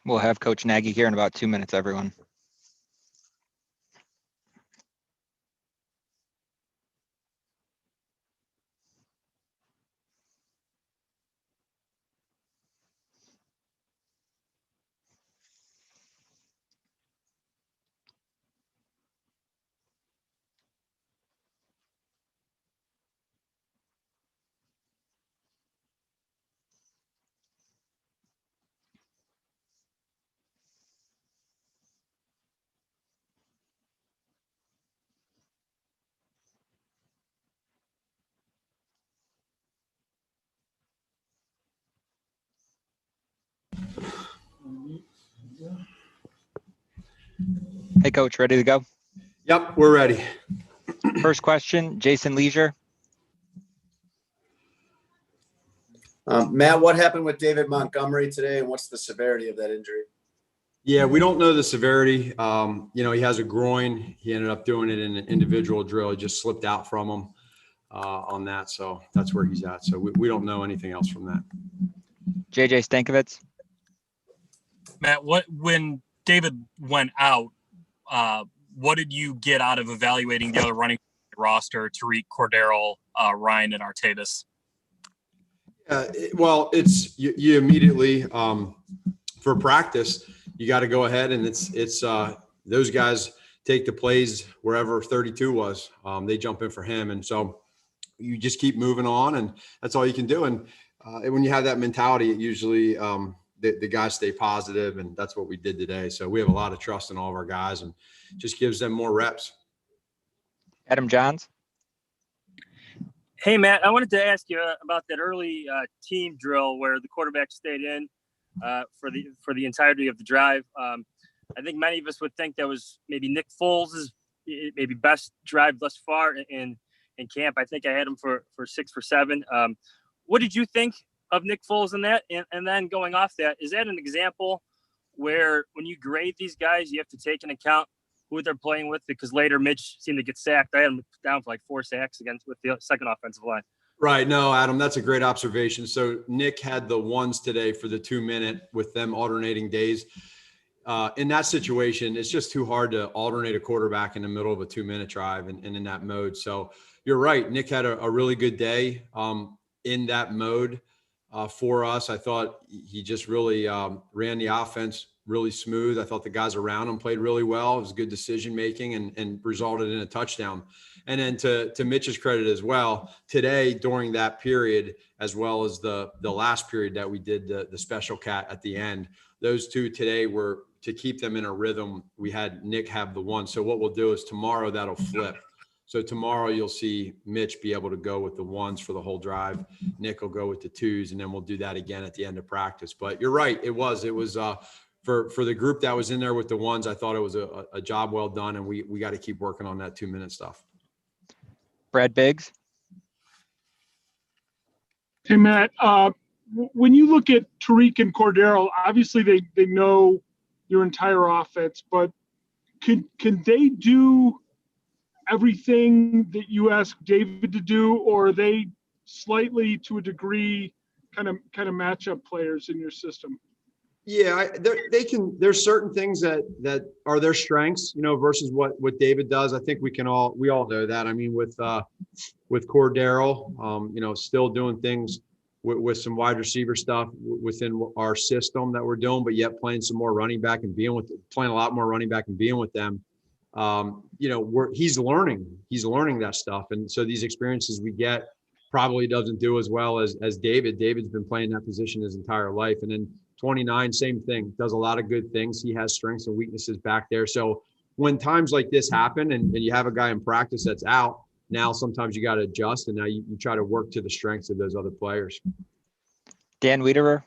We'll have Coach Nagy here in about 2 minutes, everyone. Hey, Coach, ready to go? Yep, we're ready. First question, Jason Leisure. Matt, what happened with David Montgomery today, and what's the severity of that injury? Yeah, we don't know the severity. He has a groin. He ended up doing it in an individual drill. It just slipped out from him on that. So that's where he's at. So we don't know anything else from that. JJ Stankovitz. Matt, when David went out, what did you get out of evaluating the other running roster, Tariq, Cordero, Ryan, and Artavis? Well, it's you immediately for practice, you got to go ahead and it's those guys take the plays wherever 32 was. They jump in for him, and so you just keep moving on, and that's all you can do. And when you have that mentality, it usually the guys stay positive, and that's what we did today. So we have a lot of trust in all of our guys, and just gives them more reps. Adam Johns. Hey, Matt, I wanted to ask you about that early team drill where the quarterback stayed in for the entirety of the drive. I think many of us would think that was maybe Nick Foles' maybe best drive thus far in camp. I think I had him for 6 for 7. What did you think of Nick Foles in that? And then going off that, is that an example where when you grade these guys, you have to take into account who they're playing with? Because later Mitch seemed to get sacked. I had him down for like 4 sacks with the second offensive line. Right. No, Adam, that's a great observation. So Nick had the ones today for the 2-minute with them alternating days. In that situation, it's just too hard to alternate a quarterback in the middle of a 2-minute drive and in that mode. So you're right. Nick had a really good day in that mode for us. I thought he just really ran the offense really smooth. I thought the guys around him played really well. It was good decision making and resulted in a touchdown. And then to Mitch's credit as well, today during that period, as well as the last period that we did the special cat at the end, those two today were to keep them in a rhythm. We had Nick have the one. So what we'll do is tomorrow that'll flip. So tomorrow you'll see Mitch be able to go with the ones for the whole drive. Nick will go with the twos, and then we'll do that again at the end of practice. But you're right. It was for the group that was in there with the ones, I thought it was a job well done, and we got to keep working on that 2-minute stuff. Brad Biggs. Hey, Matt, when you look at Tariq and Cordero, obviously they know your entire offense, but can they do everything that you ask David to do, or are they slightly, to a degree, kind of matchup players in your system? Yeah, they can. There's certain things that are their strengths, versus what David does. I think we all know that. I mean, with Cordero, still doing things with some wide receiver stuff within our system that we're doing, but yet playing some more running back and playing a lot more running back and being with them. He's learning that stuff, and so these experiences we get probably doesn't do as well as David. David's been playing that position his entire life, and then 29, same thing, does a lot of good things. He has strengths and weaknesses back there. So when times like this happen and you have a guy in practice that's out, now sometimes you got to adjust, and now you try to work to the strengths of those other players. Dan Wiederer.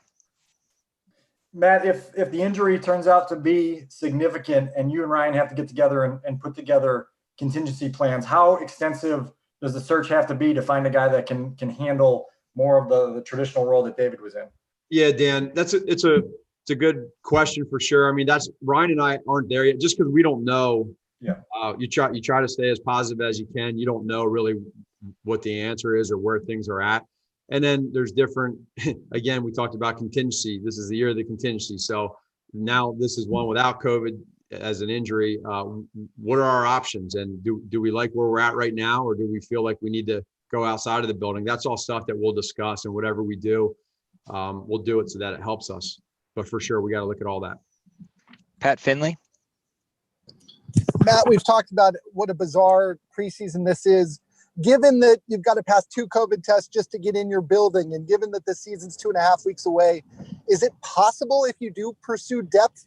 Matt, if the injury turns out to be significant and you and Ryan have to get together and put together contingency plans, how extensive does the search have to be to find a guy that can handle more of the traditional role that David was in? Yeah, Dan, it's a good question for sure. I mean, Ryan and I aren't there yet just because we don't know. Yeah. You try to stay as positive as you can. You don't know really what the answer is or where things are at. And then there's different, again, we talked about contingency. This is the year of the contingency. So now this is one without COVID as an injury. What are our options? And do we like where we're at right now, or do we feel like we need to go outside of the building? That's all stuff that we'll discuss, and whatever we do, we'll do it so that it helps us. But for sure, we got to look at all that. Pat Finley. Matt, we've talked about what a bizarre preseason this is. Given that you've got to pass 2 COVID tests just to get in your building, and given that the season's 2.5 weeks away, is it possible, if you do pursue depth,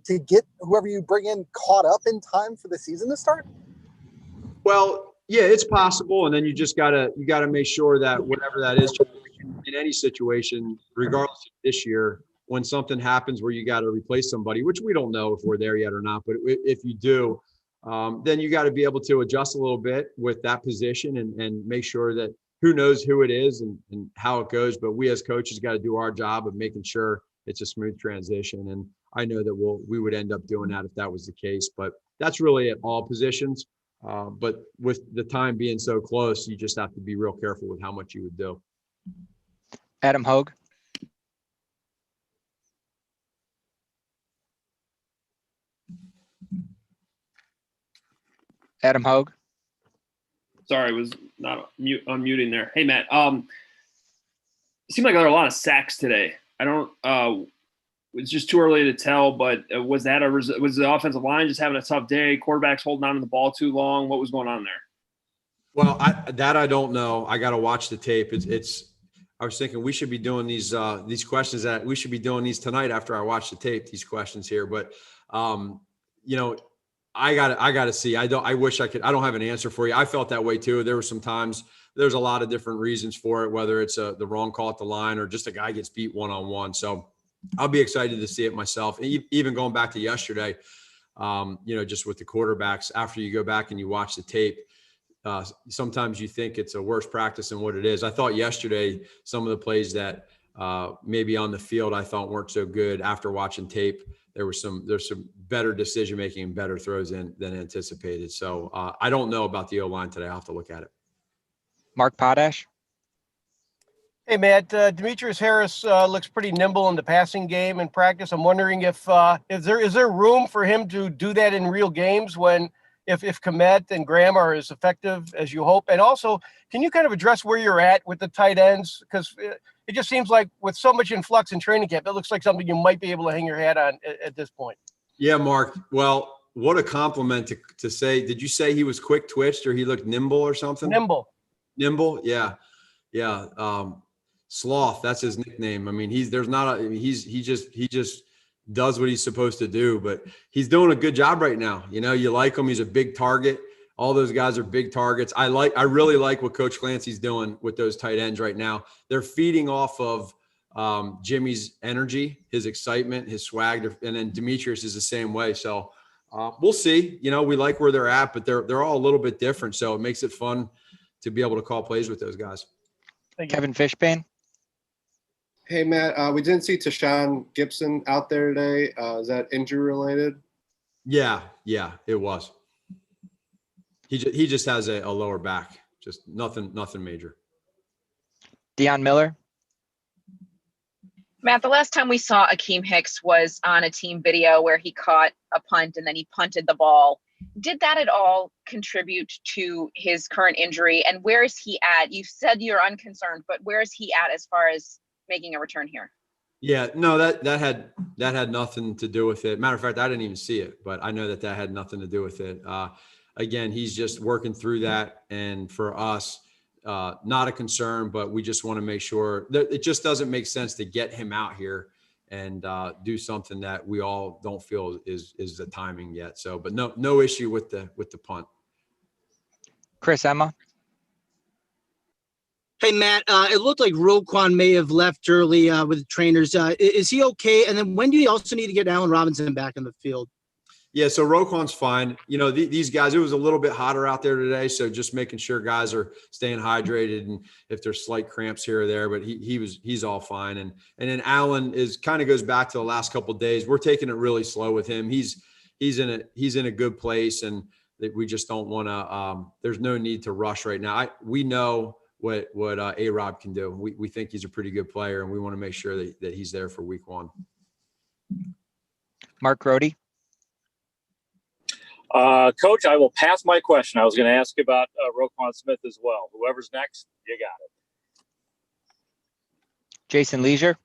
to get whoever you bring in caught up in time for the season to start? Well, yeah, it's possible. And then you gotta make sure that whatever that is in any situation, regardless of this year, when something happens where you got to replace somebody, which we don't know if we're there yet or not, but if you do, then you got to be able to adjust a little bit with that position and make sure that who knows who it is and how it goes. But we as coaches got to do our job of making sure it's a smooth transition. And I know that we would end up doing that if that was the case, but that's really at all positions. But with the time being so close, you just have to be real careful with how much you would do. Adam Hogue. Adam Hogue. Sorry, was not unmuting there. Hey, Matt. It seemed like there were a lot of sacks today. I don't. It's just too early to tell. But was the offensive line just having a tough day? Quarterbacks holding on to the ball too long? What was going on there? Well, I don't know. I got to watch the tape. I was thinking we should be doing these questions that we should be doing these tonight after I watch the tape. These questions here, but I got to see. I wish I could. I don't have an answer for you. I felt that way too. There were some times. There's a lot of different reasons for it, whether it's the wrong call at the line or just a guy gets beat one-on-one. So I'll be excited to see it myself. Even going back to yesterday, just with the quarterbacks. After you go back and you watch the tape, sometimes you think it's a worse practice than what it is. I thought yesterday some of the plays that maybe on the field I thought weren't so good. After watching tape, there's some better decision making and better throws than anticipated. So I don't know about the O-line today. I'll have to look at it. Mark Potash. Hey, Matt, Demetrius Harris looks pretty nimble in the passing game in practice. I'm wondering if is there room for him to do that in real games if Kmet and Graham are as effective as you hope? And also, can you kind of address where you're at with the tight ends? Because it just seems like with so much influx in training camp, it looks like something you might be able to hang your hat on at this point. Yeah, Mark. Well, what a compliment to say. Did you say he was quick twitched or he looked nimble or something? Nimble. Yeah. Sloth. That's his nickname. I mean, he just does what he's supposed to do, but he's doing a good job right now. You like him. He's a big target. All those guys are big targets. I really like what Coach Clancy's doing with those tight ends right now. They're feeding off of Jimmy's energy, his excitement, his swag, and then Demetrius is the same way. So we'll see. We like where they're at, but they're all a little bit different. So it makes it fun to be able to call plays with those guys. Kevin Fishbane. Hey, Matt, we didn't see Tashawn Gibson out there today. Is that injury related? Yeah, it was. He just has a lower back, just nothing major. Deion Miller. Matt, the last time we saw Akeem Hicks was on a team video where he caught a punt and then he punted the ball. Did that at all contribute to his current injury? And where is he at? You said you're unconcerned, but where is he at as far as making a return here? Yeah, no, that had nothing to do with it. Matter of fact, I didn't even see it, but I know that had nothing to do with it. Again, he's just working through that. And for us, not a concern, but we just want to make sure that it just doesn't make sense to get him out here and do something that we all don't feel is the timing yet. So, but no issue with the punt. Chris Emma. Hey, Matt, it looked like Roquan may have left early with the trainers. Is he okay? And then when do you also need to get Allen Robinson back in the field? Yeah, so Roquan's fine. These guys, it was a little bit hotter out there today, so just making sure guys are staying hydrated and if there's slight cramps here or there, but he's all fine. And then Allen goes back to the last couple of days. We're taking it really slow with him. He's in a good place, and that we just don't want to. There's no need to rush right now. We know what A-Rob can do. We think he's a pretty good player, and we want to make sure that he's there for week 1. Mark Grody. Coach, I will pass my question. I was going to ask about Roquan Smith as well. Whoever's next, you got it. Jason Leisure.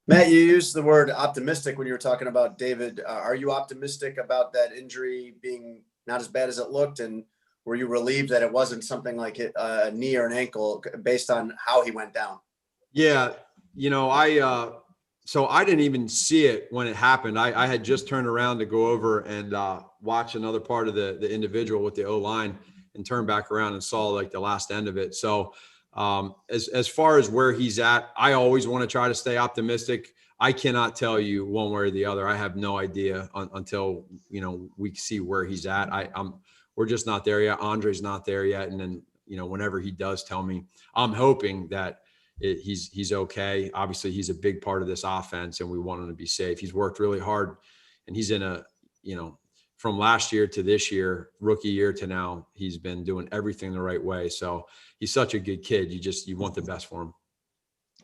Matt, you used the word optimistic when you were talking about David. Are you optimistic about that injury being not as bad as it looked? And were you relieved that it wasn't something like a knee or an ankle based on how he went down? Yeah. So I didn't even see it when it happened. I had just turned around to go over and watch another part of the individual with the O-line and turned back around and saw like the last end of it. So as far as where he's at, I always want to try to stay optimistic. I cannot tell you one way or the other. I have no idea until, we see where he's at. We're just not there yet. Andre's not there yet. And then, whenever he does tell me, I'm hoping that he's okay. Obviously he's a big part of this offense and we want him to be safe. He's worked really hard and he's in from last year to this year, rookie year to now, he's been doing everything the right way. So he's such a good kid. You want the best for him.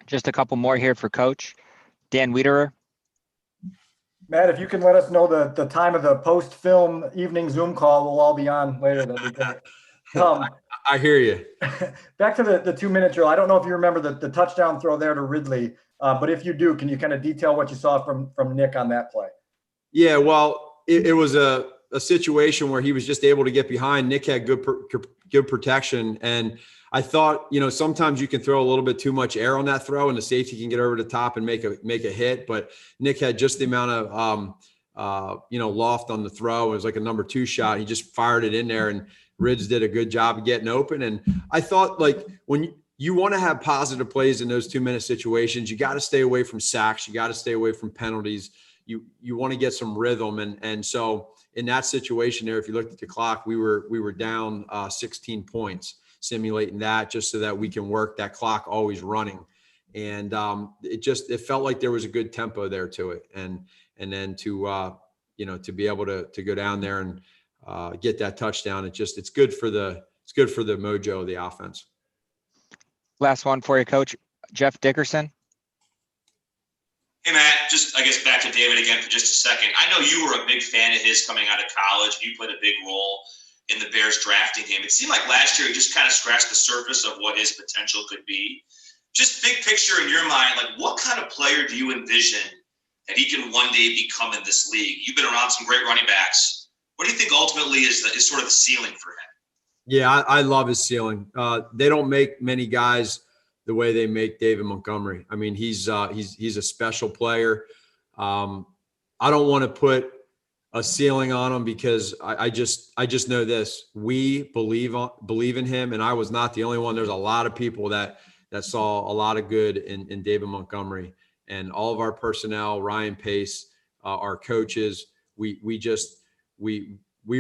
Just a couple more here for Coach. Dan Wiederer. Matt, if you can let us know the time of the post-film evening Zoom call we'll all be on later, that'd be great. I hear you. Back to the 2-minute drill. I don't know if you remember the touchdown throw there to Ridley, but if you do, can you kind of detail what you saw from Nick on that play? Yeah, well, it was a situation where he was just able to get behind. Nick had good protection, and I thought, sometimes you can throw a little bit too much air on that throw, and the safety can get over the top and make a hit. But Nick had just the amount of loft on the throw. It was like a number 2 shot. He just fired it in there, and Rids did a good job of getting open. And I thought, like, when you want to have positive plays in those 2-minute situations, you got to stay away from sacks. You got to stay away from penalties. You want to get some rhythm. And so in that situation there, if you looked at the clock, we were down 16 points, simulating that just so that we can work that clock always running. And it felt like there was a good tempo there to it. And then to be able to go down there and get that touchdown, it's good for the mojo of the offense. Last one for you, Coach. Jeff Dickerson. Hey, Matt, just, I guess, back to David again for just a second. I know you were a big fan of his coming out of college. You played a big role in the Bears drafting him. It seemed like last year he just kind of scratched the surface of what his potential could be. Just big picture in your mind, like, what kind of player do you envision that he can one day become in this league? You've been around some great running backs. What do you think ultimately is sort of the ceiling for him? Yeah, I love his ceiling. They don't make many guys the way they make David Montgomery. I mean, he's a special player. I don't want to put a ceiling on him because I just know this. We believe in him, and I was not the only one. There's a lot of people that saw a lot of good in David Montgomery, and all of our personnel, Ryan Pace, our coaches. We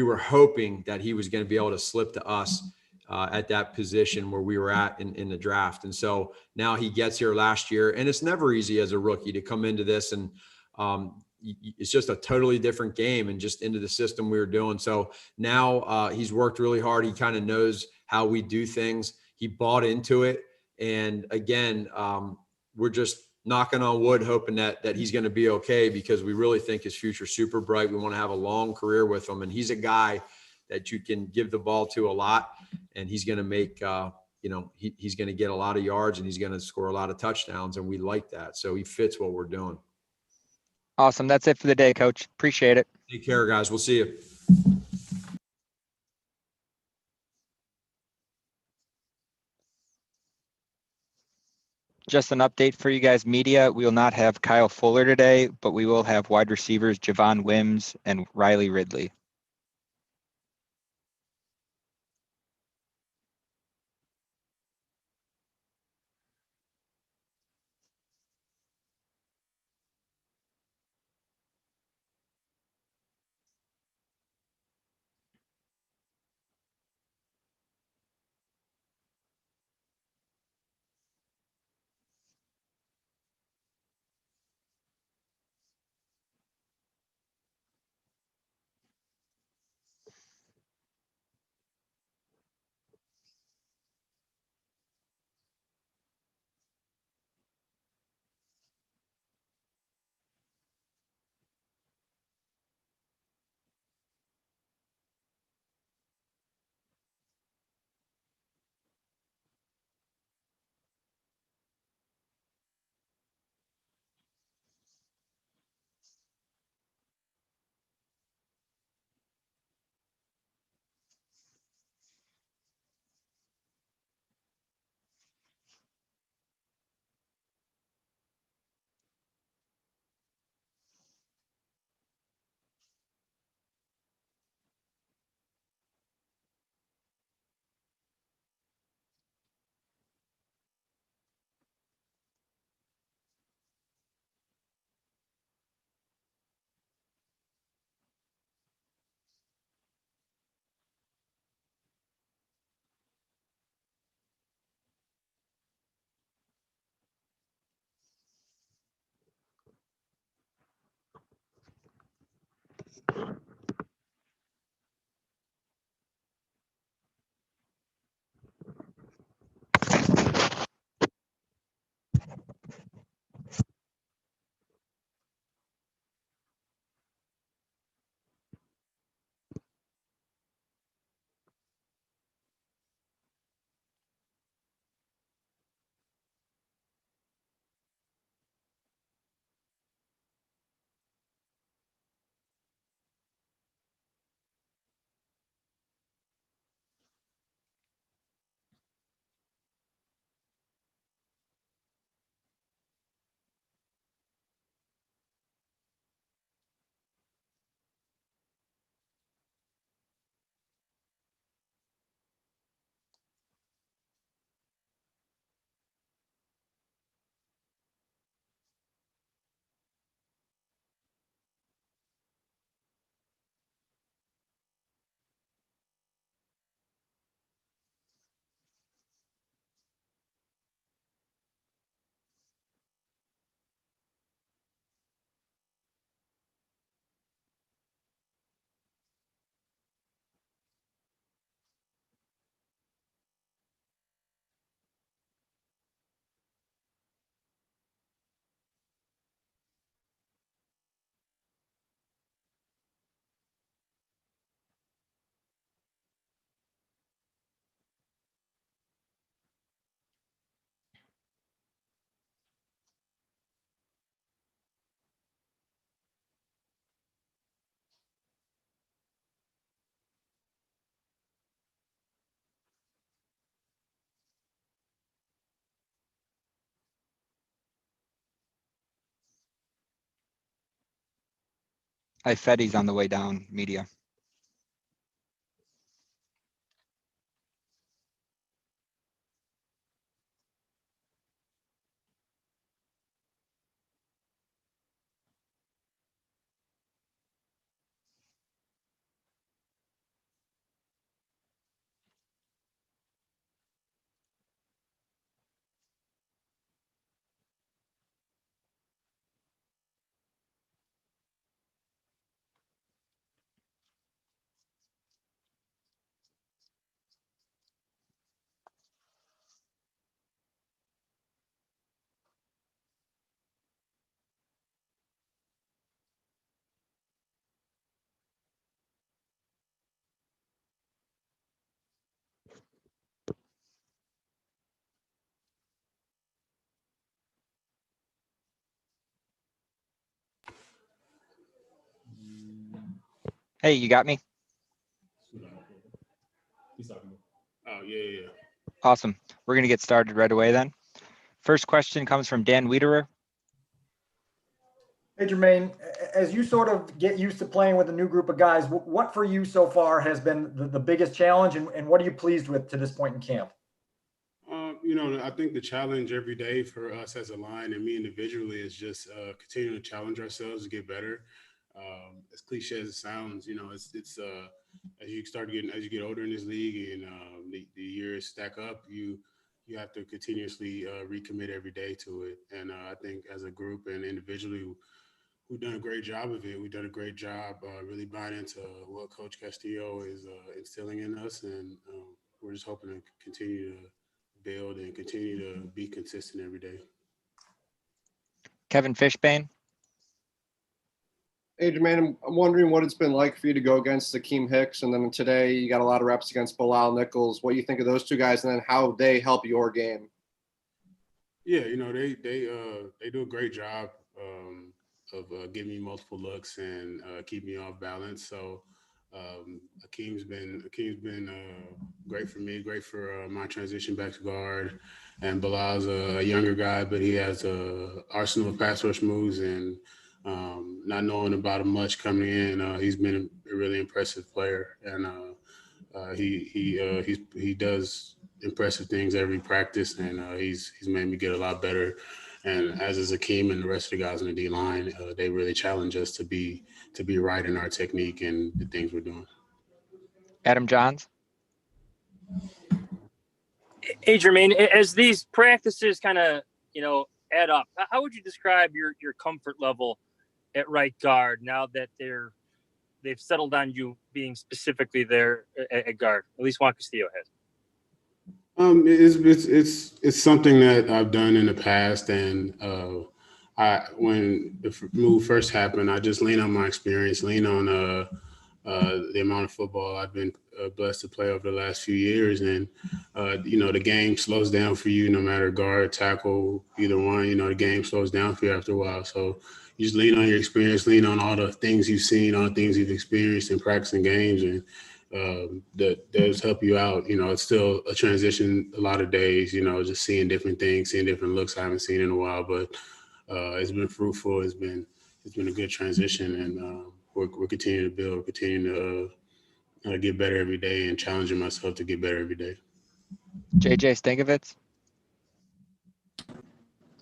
were hoping that he was going to be able to slip to us at that position where we were at in the draft. And so now he gets here last year, and it's never easy as a rookie to come into this. And it's just a totally different game and just into the system we were doing. So now he's worked really hard. He kind of knows how we do things. He bought into it. And again, we're just knocking on wood, hoping that he's going to be okay, because we really think his future's super bright. We want to have a long career with him. And he's a guy that you can give the ball to a lot, and he's going to make, he's going to get a lot of yards, and he's going to score a lot of touchdowns. And we like that. So he fits what we're doing. Awesome. That's it for the day, Coach. Appreciate it. Take care, guys. We'll see you. Just an update for you guys, media. We will not have Kyle Fuller today, but we will have wide receivers Javon Wims and Riley Ridley. Ifedi's on the way down, media. Hey, you got me? Oh, yeah. Awesome. We're going to get started right away then. First question comes from Dan Wiederer. Hey, Jermaine, as you sort of get used to playing with a new group of guys, what for you so far has been the biggest challenge, and what are you pleased with to this point in camp? I think the challenge every day for us as a line and me individually is just continuing to challenge ourselves to get better. As cliche as it sounds, it's as you get older in this league and the years stack up, you have to continuously recommit every day to it. And I think as a group and individually, we've done a great job of it. We've done a great job really buying into what Coach Castillo is instilling in us, and we're just hoping to continue to build and continue to be consistent every day. Kevin Fishbane. Hey, Jermaine, I'm wondering what it's been like for you to go against Akeem Hicks, and then today you got a lot of reps against Bilal Nichols. What you think of those two guys, and then how they help your game? Yeah, they do a great job of giving me multiple looks and keep me off balance. So Akeem's been great for me, great for my transition back to guard. And Bilal's a younger guy, but he has a arsenal of pass rush moves, and not knowing about him much coming in, he's been a really impressive player, and he does impressive things every practice, and he's made me get a lot better. And as is Akeem and the rest of the guys on the D line, they really challenge us to be right in our technique and the things we're doing. Adam Johns. Hey, Jermaine, as these practices kind of, add up, how would you describe your comfort level at right guard now that they've settled on you being specifically there at guard? At least Juan Castillo has. It's something that I've done in the past, and when the move first happened, I just lean on my experience, lean on the amount of football I've been blessed to play over the last few years, and the game slows down for you no matter guard, tackle, either one. The game slows down for you after a while, so you just lean on your experience, lean on all the things you've seen, all the things you've experienced in practicing games, and that does help you out. It's still a transition a lot of days, just seeing different things, seeing different looks I haven't seen in a while, but it's been fruitful. It's been a good transition, and we're continuing to build, continuing to get better every day and challenging myself to get better every day. JJ Stankovitz.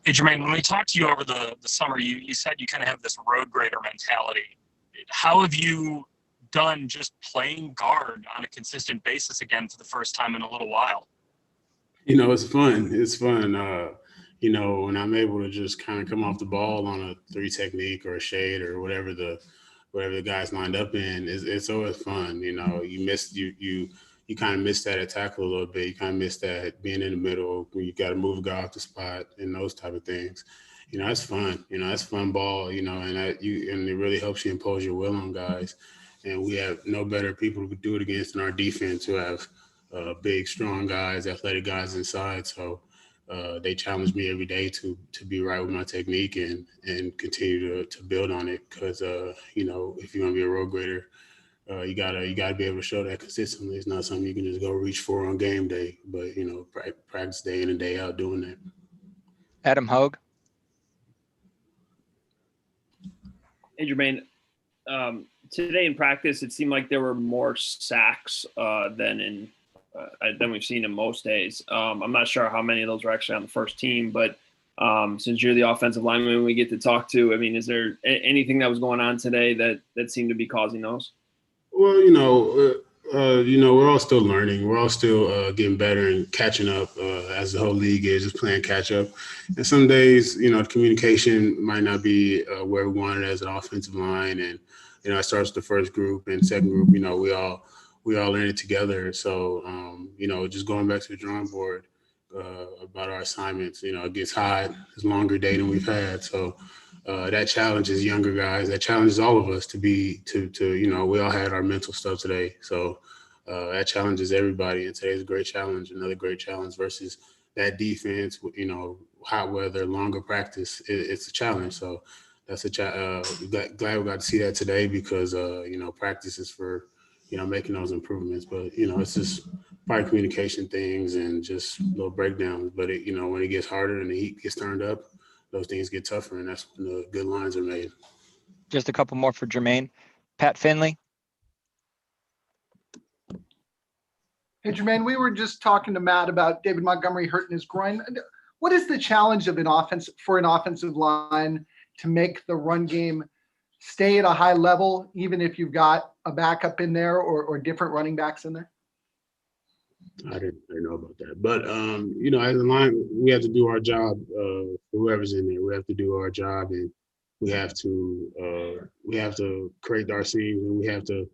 Hey, Jermaine, when we talked to you over the summer, you said you kind of have this road grader mentality. How have you done just playing guard on a consistent basis again for the first time in a little while? It's fun. It's fun. When I'm able to just kind of come off the ball on a 3 technique or a shade or whatever the guys lined up in, it's always fun. You kind of miss that at tackle a little bit. You kind of miss that being in the middle when you got to move a guy off the spot and those type of things. It's fun. It's fun ball. And it really helps you impose your will on guys. And we have no better people to do it against in our defense, who have big, strong guys, athletic guys inside. So they challenge me every day to be right with my technique and continue to build on it. Because if you're gonna be a road grader, you gotta be able to show that consistently. It's not something you can just go reach for on game day, but practice day in and day out doing that. Adam Hogue. Hey, Jermaine, today in practice, it seemed like there were more sacks than we've seen in most days. I'm not sure how many of those were actually on the first team, but since you're the offensive lineman we get to talk to, I mean, is there anything that was going on today that seemed to be causing those? Well, we're all still learning. We're all still getting better and catching up as the whole league is just playing catch up. And some days, the communication might not be where we want it as an offensive line. And, it starts with the first group and second group, we all learn it together. So, just going back to the drawing board about our assignments, it gets hot. It's a longer day than we've had. So that challenges younger guys. That challenges all of us to we all had our mental stuff today. So that challenges everybody. And today's a great challenge, another great challenge versus that defense, hot weather, longer practice. It's a challenge. So that's glad we got to see that today because, practice is for, making those improvements. But, it's just probably communication things and just little breakdowns. But, when it gets harder and the heat gets turned up, those things get tougher, and that's when the good lines are made. Just a couple more for Jermaine. Pat Finley. Hey, Jermaine, we were just talking to Matt about David Montgomery hurting his groin. What is the challenge of an offensive line to make the run game stay at a high level, even if you've got a backup in there or different running backs in there? I didn't know about that. But, as a line, we have to do our job. Whoever's in there, we have to do our job, and we have to create our seams, and we have to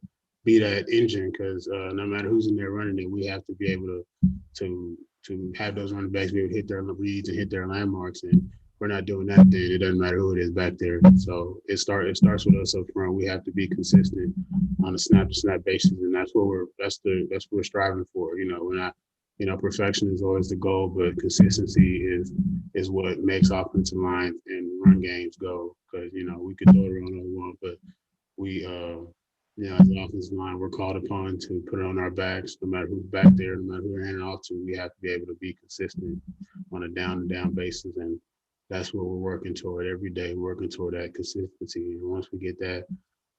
be that engine because no matter who's in there running it, we have to be able to have those running backs be able to hit their reads and hit their landmarks. And if we're not doing that, then it doesn't matter who it is back there. So it starts with us up front. We have to be consistent on a snap-to-snap basis, and that's what we're striving for. We're not, perfection is always the goal, but consistency is what makes offensive lines and run games go. Because we could throw it around all we want, but we as an offensive line, we're called upon to put it on our backs, no matter who's back there, no matter who we're handing off to. We have to be able to be consistent on a down-to-down basis, and that's what we're working toward every day, working toward that consistency. And once we get that,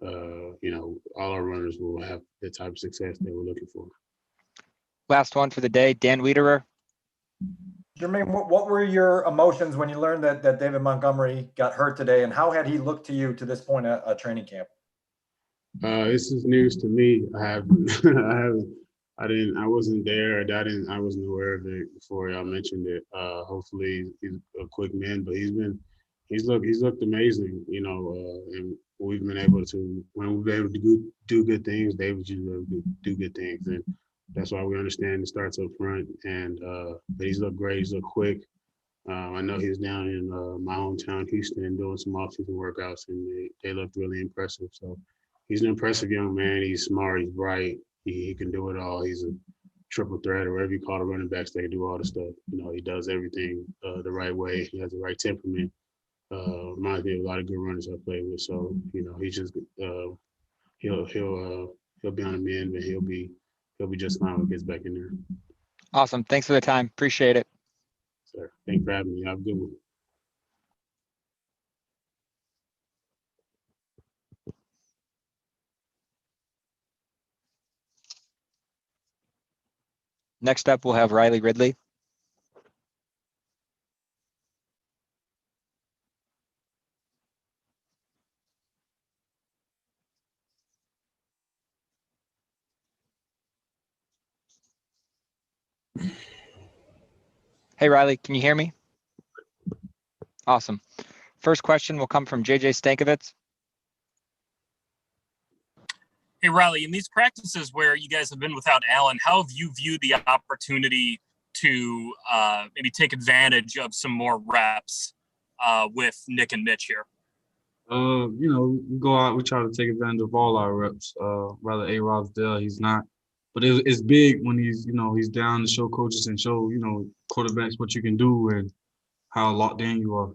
all our runners will have the type of success that we're looking for. Last one for the day, Dan Wiederer. Jermaine, what were your emotions when you learned that David Montgomery got hurt today, and how had he looked to you to this point at training camp? This is news to me. I wasn't there. I wasn't aware of it before y'all mentioned it. Hopefully he's a quick man, but he's looked amazing, and we've been able to, when we've been able to do good things, David's usually able to do good things. And that's why we understand it starts up front. And but he's looked great. He's looked quick. I know he was down in my hometown, Houston, doing some off-season workouts, and they looked really impressive. So he's an impressive young man. He's smart. He's bright. He can do it all. He's a triple threat, or whatever you call the running backs. They do all the stuff. He does everything the right way. He has the right temperament. Reminds me of a lot of good runners I played with. So he's just he'll be on the mend, but he'll be just fine when he gets back in there. Awesome. Thanks for the time. Appreciate it. Sir, thanks for having me. Have a good one. Next up, we'll have Riley Ridley. Hey, Riley, can you hear me? Awesome. First question will come from JJ Stankovitz. Hey, Riley, in these practices where you guys have been without Allen, how have you viewed the opportunity to maybe take advantage of some more reps with Nick and Mitch here? We go out, we try to take advantage of all our reps. Rather A-Rob's there, he's not. But it's big when he's down to show coaches and show, quarterbacks what you can do and how locked in you are.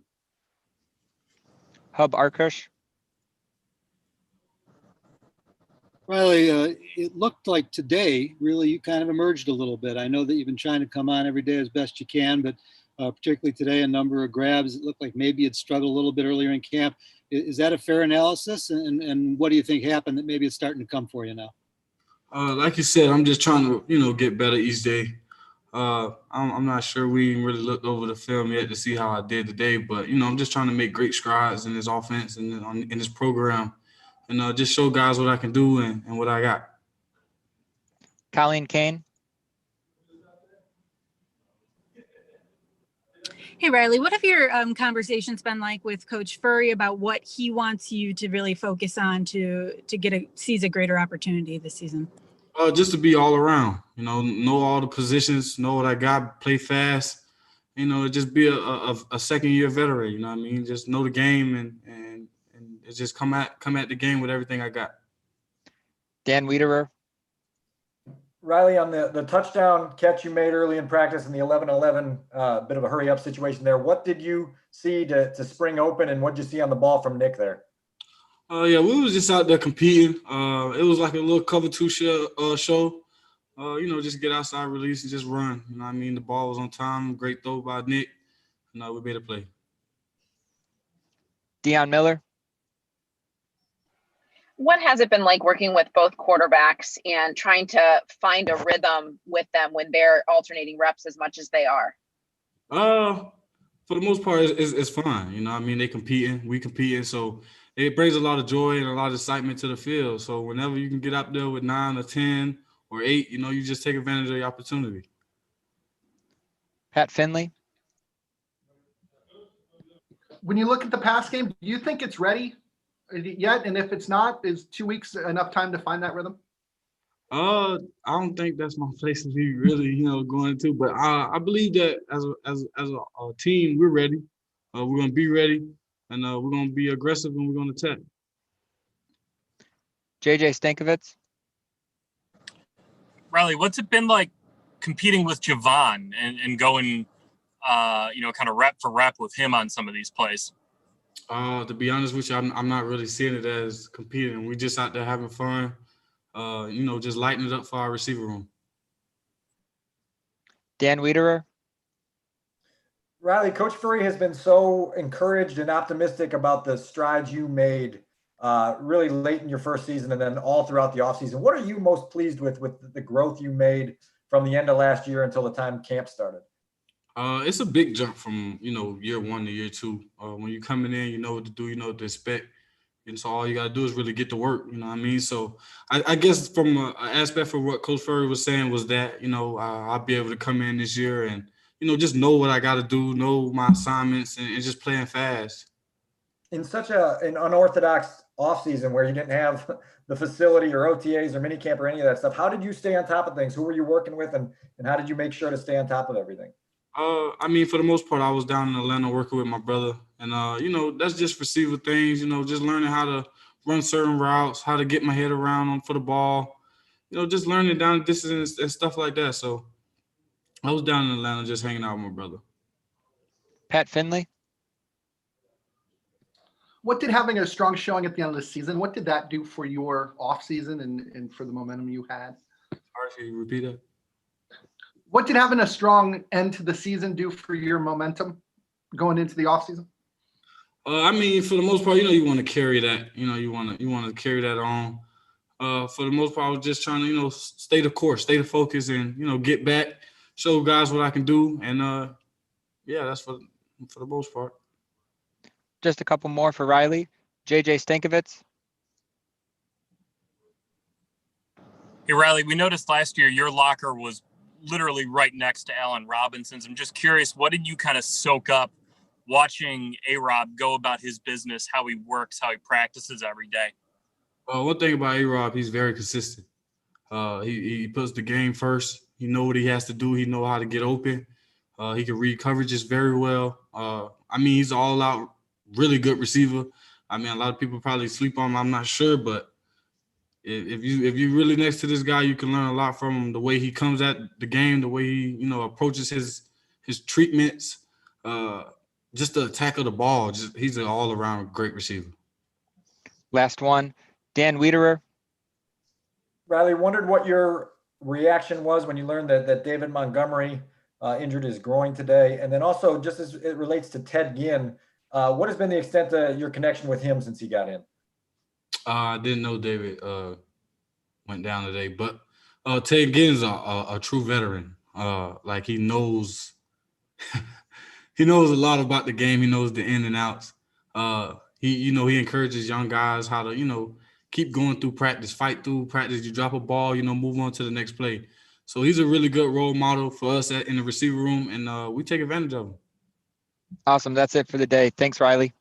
Hub Arkush. Riley, it looked like today, really, you kind of emerged a little bit. I know that you've been trying to come on every day as best you can, but particularly today, a number of grabs. It looked like maybe it struggled a little bit earlier in camp. Is that a fair analysis? And what do you think happened that maybe it's starting to come for you now? Like you said, I'm just trying to, get better each day. I'm not sure we even really looked over the film yet to see how I did today, but, I'm just trying to make great strides in this offense and in this program and just show guys what I can do and what I got. Colleen Kane. Hey, Riley, what have your conversations been like with Coach Furry about what he wants you to really focus on to seize a greater opportunity this season? Just to be all around, know all the positions, know what I got, play fast, just be a second-year veteran, you know what I mean? Just know the game and just come at the game with everything I got. Dan Wiederer. Riley, on the touchdown catch you made early in practice in the 11-11, bit of a hurry-up situation there. What did you see to spring open, and what did you see on the ball from Nick there? Yeah, we was just out there competing. It was like a little cover two show. Just get outside, release, and just run. You know what I mean? The ball was on time. Great throw by Nick. We made a play. Deion Miller. What has it been like working with both quarterbacks and trying to find a rhythm with them when they're alternating reps as much as they are? For the most part, it's fine. They competing, we competing, so it brings a lot of joy and a lot of excitement to the field. So whenever you can get up there with 9 or 10 or 8, you just take advantage of the opportunity. Pat Finley. When you look at the pass game, do you think it's ready yet? And if it's not, is 2 weeks enough time to find that rhythm? I don't think that's my place to be really, going to. But I believe that as a team, we're ready. We're going to be ready, and we're going to be aggressive, and we're going to attack. JJ Stankovitz. Riley, what's it been like competing with Javon and going, kind of rep for rep with him on some of these plays? To be honest with you, I'm not really seeing it as competing. We're just out there having fun, just lighting it up for our receiver room. Dan Wiederer. Riley, Coach Furry has been so encouraged and optimistic about the strides you made really late in your first season and then all throughout the offseason. What are you most pleased with the growth you made from the end of last year until the time camp started? It's a big jump from, year 1 to year 2. When you're coming in, you know what to do, you know what to expect. And so all you got to do is really get to work, you know what I mean? So I guess from an aspect of what Coach Furry was saying was that, I'll be able to come in this year and, just know what I got to do, know my assignments, and just playing fast. In such an unorthodox offseason where you didn't have the facility or OTAs or minicamp or any of that stuff, how did you stay on top of things? Who were you working with, and how did you make sure to stay on top of everything? For the most part, I was down in Atlanta working with my brother. And, that's just receiver things, just learning how to run certain routes, how to get my head around them for the ball, just learning down the distance and stuff like that. So I was down in Atlanta just hanging out with my brother. Pat Finley. What did having a strong showing at the end of the season, what did that do for your offseason and for the momentum you had? Sorry, can you repeat that? What did having a strong end to the season do for your momentum going into the offseason? For the most part, you want to carry that. You want to carry that on. For the most part, I was just trying to, stay the course, stay the focus, and get back, show guys what I can do, and that's for the most part. Just a couple more for Riley. JJ Stankovitz. Hey, Riley, we noticed last year your locker was literally right next to Allen Robinson's. I'm just curious, what did you kind of soak up watching A-Rob go about his business, how he works, how he practices every day? One thing about A-Rob, he's very consistent. He puts the game first. He knows what he has to do. He knows how to get open. He can read coverages very well. He's an all-out, really good receiver. A lot of people probably sleep on him. I'm not sure, but if you're really next to this guy, you can learn a lot from him. The way he comes at the game, the way he approaches his treatments, just the attack of the ball. He's an all-around great receiver. Last one, Dan Wiederer. Riley, wondered what your reaction was when you learned that David Montgomery injured his groin today. And then also, just as it relates to Ted Ginn, what has been the extent of your connection with him since he got in? I didn't know David went down today, but Ted Ginn's a true veteran. Like he knows he knows a lot about the game. He knows the in and outs. He encourages young guys how to, keep going through practice, fight through practice. You drop a ball, move on to the next play. So he's a really good role model for us in the receiver room, and we take advantage of him. Awesome. That's it for the day. Thanks, Riley.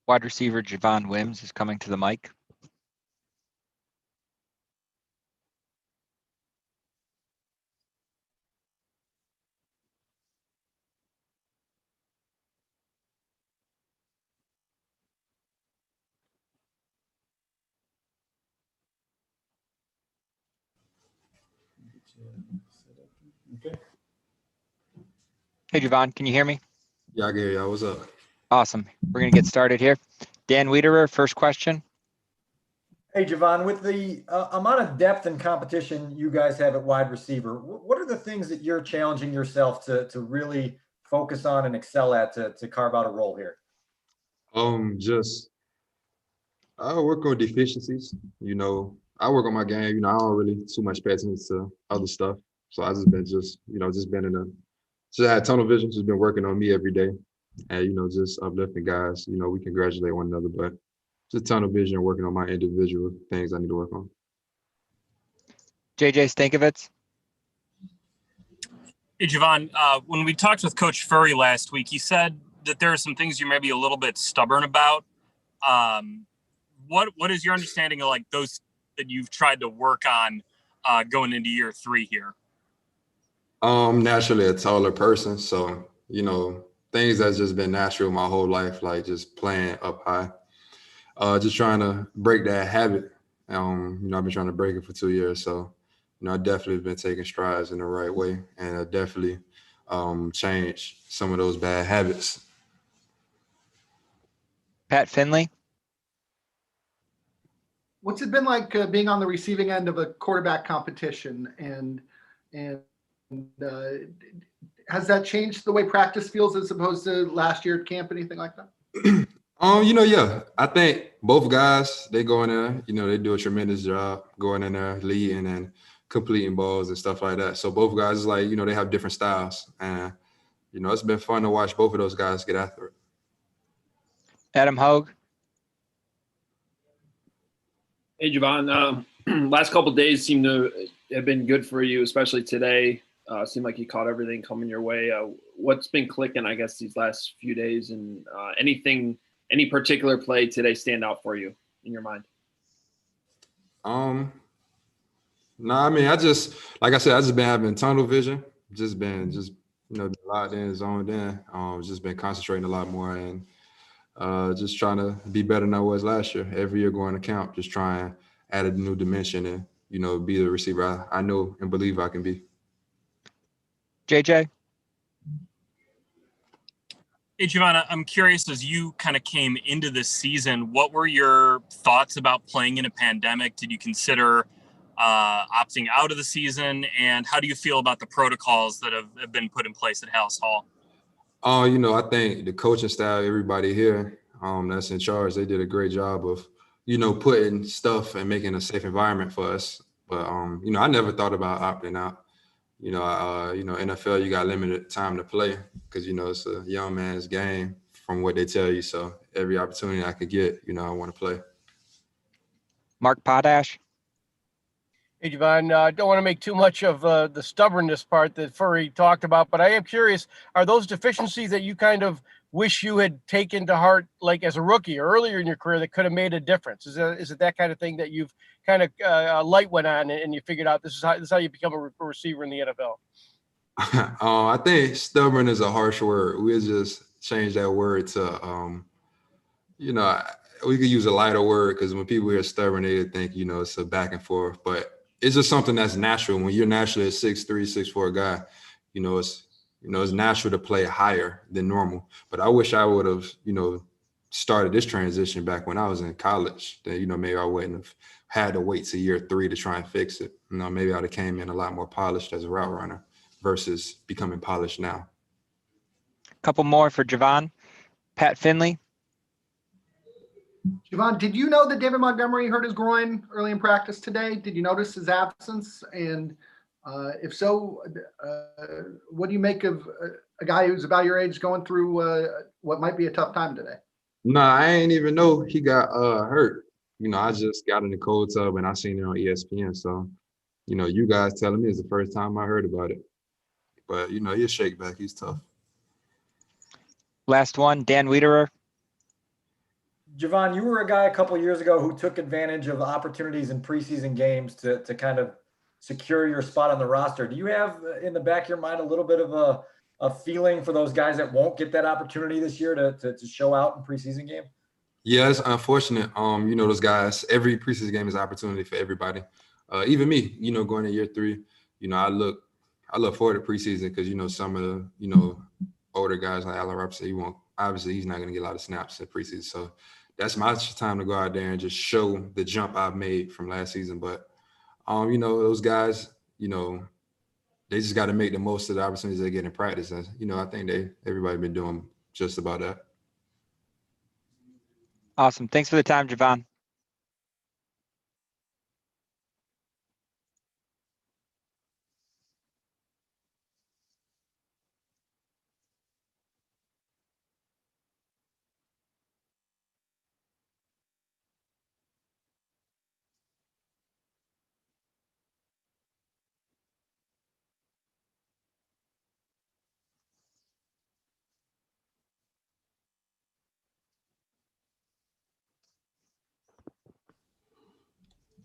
Wide receiver Javon Wims is coming to the mic. Okay. Hey, Javon, can you hear me? Yeah, I get y'all. What's up? Awesome. We're going to get started here. Dan Wiederer, first question. Hey, Javon, with the amount of depth and competition you guys have at wide receiver, what are the things that you're challenging yourself to really focus on and excel at to carve out a role here? Just I work on deficiencies. You know, I work on my game. You know, I don't really too much pay attention to other stuff. So I just been in a just had tunnel vision. Just been working on me every day, and you know, just uplifting guys. You know, we congratulate one another, but just tunnel vision, working on my individual things I need to work on. JJ Stankovitz. Hey, Javon, when we talked with Coach Furry last week, he said that there are some things you may be a little bit stubborn about. What is your understanding of like those that you've tried to work on going into year 3 here? Naturally a taller person, so you know, things that's just been natural my whole life, like just playing up high. Just trying to break that habit. You know, I've been trying to break it for 2 years, so you know, I definitely been taking strides in the right way, and I definitely changed some of those bad habits. Pat Finley. What's it been like being on the receiving end of a quarterback competition, and has that changed the way practice feels as opposed to last year at camp? Anything like that? You know, yeah, I think both guys, they go in there, you know, they do a tremendous job going in there, leading and completing balls and stuff like that. So both guys is like, you know, they have different styles, and you know, it's been fun to watch both of those guys get after it. Adam Hogue. Hey, Javon, last couple of days seem to have been good for you, especially today. Seemed like you caught everything coming your way. What's been clicking, I guess, these last few days, and any particular play today stand out for you in your mind? No, I mean, like I said, I just been having tunnel vision, just you know, locked in, zoned in, just been concentrating a lot more, and just trying to be better than I was last year. Every year going to camp, just trying to add a new dimension and, you know, be the receiver I know and believe I can be. JJ. Hey, Giovanna, I'm curious, as you kind of came into this season, what were your thoughts about playing in a pandemic? Did you consider opting out of the season? And how do you feel about the protocols that have been put in place at Halas Hall? You know, I think the coaching staff, everybody here that's in charge, they did a great job of, you know, putting stuff and making a safe environment for us. But, you know, I never thought about opting out. You know, NFL, you got limited time to play because, you know, it's a young man's game from what they tell you. So every opportunity I could get, you know, I want to play. Mark Potash. Hey, Javon, I don't want to make too much of the stubbornness part that Furry talked about, but I am curious, are those deficiencies that you kind of wish you had taken to heart, like as a rookie or earlier in your career, that could have made a difference? Is it that kind of thing that you've kind of light went on and you figured out this is how you become a receiver in the NFL? I think stubborn is a harsh word. We'll just change that word to, you know, we could use a lighter word because when people hear stubborn, they think, you know, it's a back and forth, but it's just something that's natural. When you're naturally a 6'3", 6'4" guy, you know, it's natural to play higher than normal. But I wish I would have, you know, started this transition back when I was in college. Then, you know, maybe I wouldn't have had to wait to year 3 to try and fix it. You know, maybe I'd have came in a lot more polished as a route runner versus becoming polished now. Couple more for Javon. Pat Finley. Javon, did you know that David Montgomery hurt his groin early in practice today? Did you notice his absence? And if so, what do you make of a guy who's about your age going through what might be a tough time today? No, I ain't even know he got hurt. You know, I just got in the cold tub and I seen it on ESPN. So, you know, you guys telling me it's the first time I heard about it. But, you know, he'll shake back. He's tough. Last one, Dan Wiederer. Javon, you were a guy a couple of years ago who took advantage of opportunities in preseason games to kind of secure your spot on the roster. Do you have in the back of your mind a little bit of a feeling for those guys that won't get that opportunity this year to show out in preseason game? Yeah, it's unfortunate. Those guys, every preseason game is an opportunity for everybody. Even me, going to year 3, I look forward to preseason because, some of the, older guys like Allen Robinson, obviously he's not going to get a lot of snaps in preseason. So that's my time to go out there and just show the jump I've made from last season. But, those guys, they just got to make the most of the opportunities they get in practice. And, I think everybody been doing just about that. Awesome. Thanks for the time, Javon.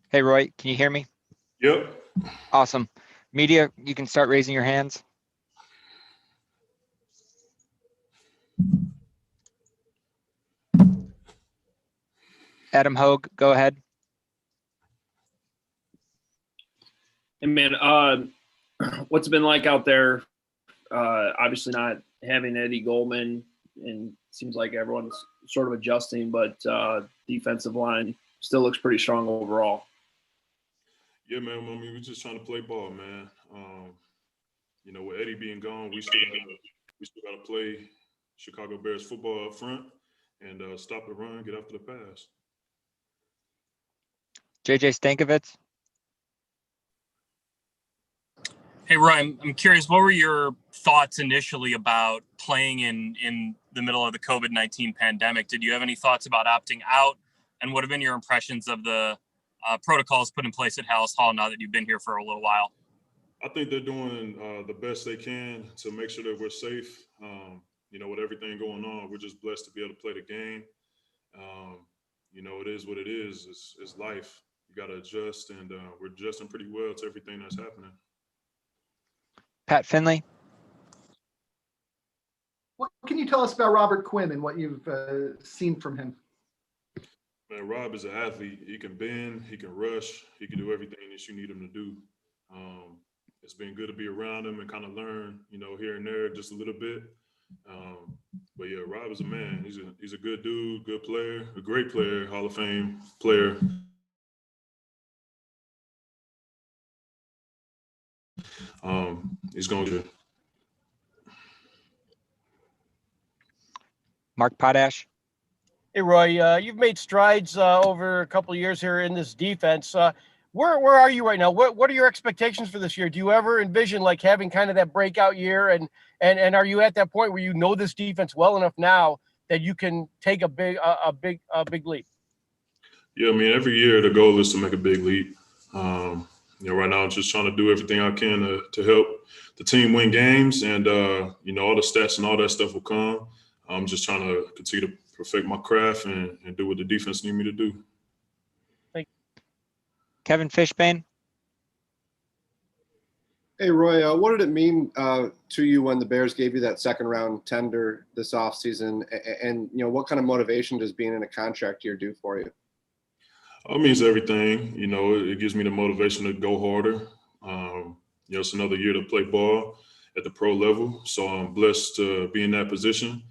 Hey, Roy, can you hear me? Yep. Awesome. Media, you can start raising your hands. Adam Hogue, go ahead. Hey, man, what's it been like out there? Obviously not having Eddie Goldman, and seems like everyone's sort of adjusting, but defensive line still looks pretty strong overall. Yeah, man. I mean, we're just trying to play ball, man. With Eddie being gone, we still got to play Chicago Bears football up front and stop the run, get after the pass. JJ Stankovitz. Hey, Ryan, I'm curious, what were your thoughts initially about playing in the middle of the COVID-19 pandemic? Did you have any thoughts about opting out? And what have been your impressions of the protocols put in place at Hallis Hall now that you've been here for a little while? I think they're doing the best they can to make sure that we're safe. With everything going on, we're just blessed to be able to play the game. It is what it is. It's life. You got to adjust, and we're adjusting pretty well to everything that's happening. Pat Finley. What can you tell us about Robert Quinn and what you've seen from him? Man, Rob is an athlete. He can bend, he can rush, he can do everything that you need him to do. It's been good to be around him and kind of learn, here and there just a little bit. But yeah, Rob is a man. He's a good dude, good player, a great player, Hall of Fame player. He's going to. Mark Potash. Hey, Roy, you've made strides over a couple of years here in this defense. Where are you right now? What are your expectations for this year? Do you ever envision like having kind of that breakout year? And are you at that point where you know this defense well enough now that you can take a big leap? Yeah, I mean, every year the goal is to make a big leap. Right now I'm just trying to do everything I can to help the team win games, and all the stats and all that stuff will come. I'm just trying to continue to perfect my craft and do what the defense need me to do. Thank you. Kevin Fishbane. Hey, Roy, what did it mean to you when the Bears gave you that second round tender this offseason? And what kind of motivation does being in a contract year do for you? It means everything. It gives me the motivation to go harder. It's another year to play ball at the pro level. So I'm blessed to be in that position.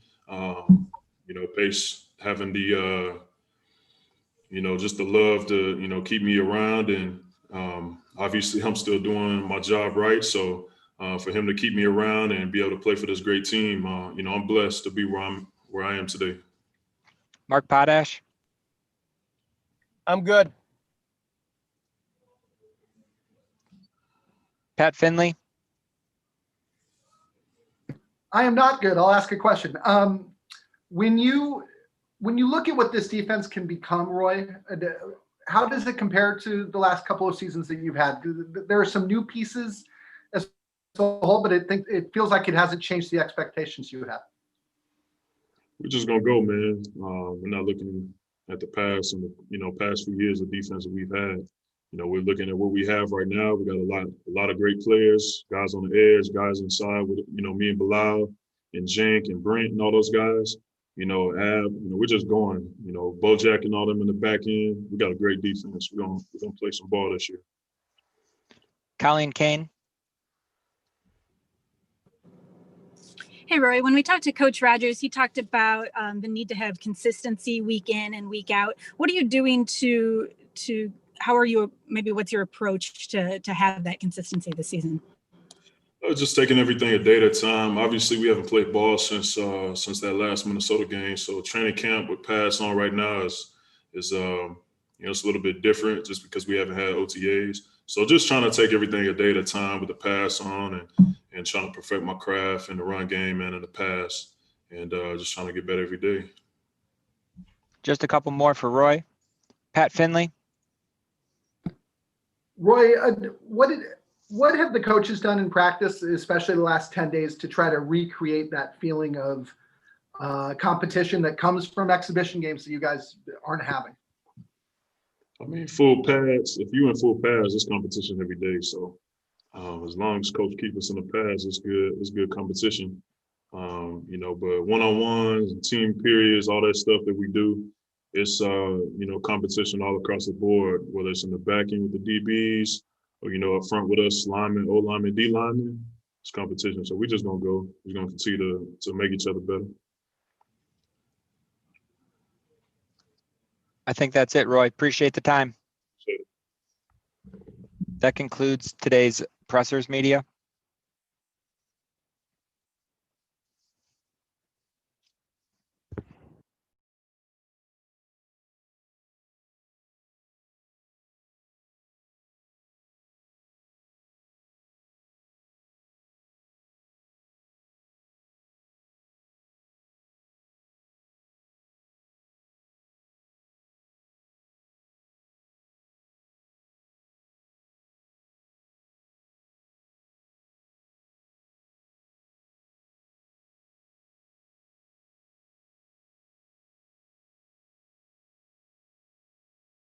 Pace having the, just the love to, keep me around. And obviously I'm still doing my job right. So for him to keep me around and be able to play for this great team, I'm blessed to be where I am today. Mark Potash. I'm good. Pat Finley. I am not good. I'll ask a question. When you look at what this defense can become, Roy, how does it compare to the last couple of seasons that you've had? There are some new pieces as a whole, but it feels like it hasn't changed the expectations you have. We're just gonna go, man. We're not looking at the past and past few years of defense that we've had. We're looking at what we have right now. We got a lot of great players, guys on the edge, guys inside with me and Bilal and Jenk and Brent and all those guys. Ab, we're just going. Bojack and all them in the back end. We got a great defense. We're gonna play some ball this year. Colleen Kane. Hey, Roy, when we talked to Coach Rogers, he talked about the need to have consistency week in and week out. What are you doing what's your approach to have that consistency this season? Just taking everything a day at a time. Obviously, we haven't played ball since that last Minnesota game. So training camp with pads on right now is it's a little bit different just because we haven't had OTAs. So just trying to take everything a day at a time with the pass on and trying to perfect my craft in the run game and in the pass, and just trying to get better every day. Just a couple more for Roy. Pat Finley. Roy, what have the coaches done in practice, especially the last 10 days, to try to recreate that feeling of competition that comes from exhibition games that you guys aren't having? I mean, full pads. If you're in full pads, it's competition every day. So as long as coach keeps us in the pads, it's good. It's good competition. But one-on-ones, team periods, all that stuff that we do, it's competition all across the board. Whether it's in the back end with the DBs, or up front with us, linemen, O linemen, D linemen, it's competition. So we're just gonna go. We're gonna continue to make each other better. I think that's it, Roy. Appreciate the time. That concludes today's Pressers Media.